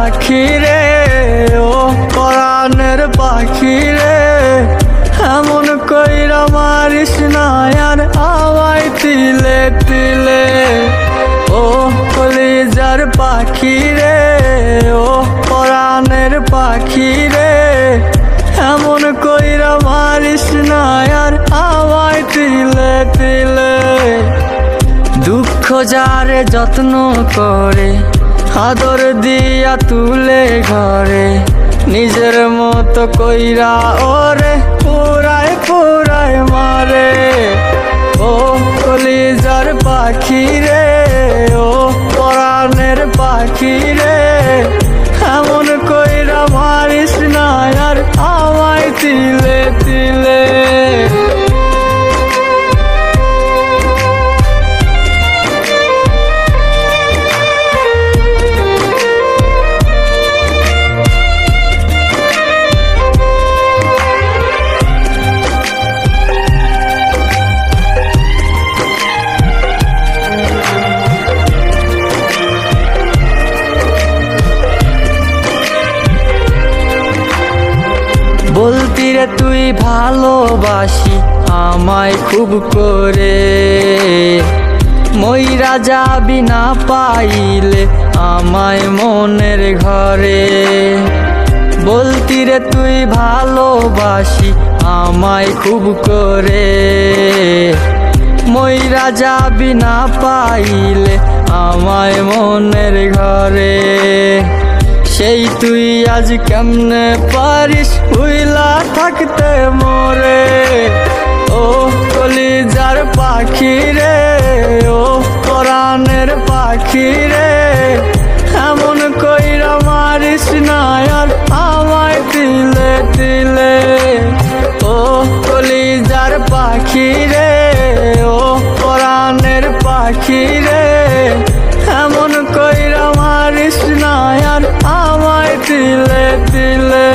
পাখি রে, ও পরাণের পাখি রে, এমন কইরা মারিস না আর আমায় তিলে তিলে। ও কলিজার পাখি রে, ও পরাণের পাখি রে, এমন কইরা মারিস না আর আমায় তিলে তিলে। দুঃখ যারে যত্ন করে, আদর দিয়া তুলে ঘরে, নিজের মতো কইরা ওরে পুরায় পুরায় মারে। ও কলিজার পাখি রে, ও পরাণের পাখি রে, এমন কইরা মারিস না আর আমায় তিলে তিলে। বলতি রে তুই ভালোবাসি আমায় খুব করে, মইরা যাবি না পাইলে আমায় মনের ঘরে। বলতি রে তুই ভালোবাসি আমায় খুব করে, মইরা যাবি না পাইলে আমায় মনের ঘরে। সেই তুই আজ কেমনে পারিস ভুইলা থাকতে মোরে। ও কলিজার পাখি রে, ও পরাণের পাখি রে, এমন কইরা মারিস না আর আমায় তিলে তিলে। ও কলিজার পাখি রে, ও পরাণের পাখি রে, এমন কইরা মারিস না আর আমায় তিলে তিলে।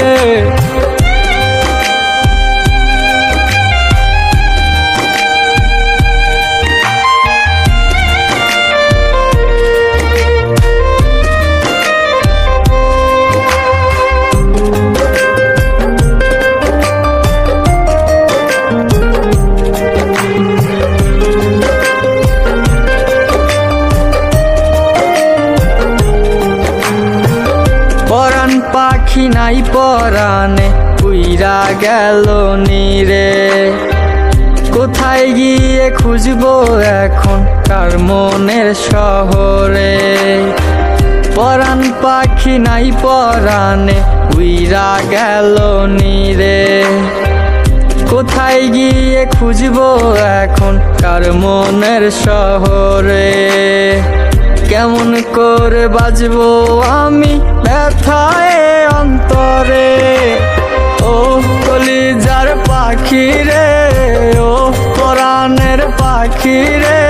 পরাণ পাখি নাই পরাণে উইরা গেল নীরে, কোথায় গিয়ে খুঁজবো এখন কার মনের শহরে। পরাণ পাখি নাই পরাণে উইরা গেল নীরে, কোথায় গিয়ে খুঁজবো এখন কার মনের শহরে। কেমন করে বাজবো আমি ব্যথায় অন্তরে। ও কলিজার পাখি রে, ও পরাণের পাখি রে,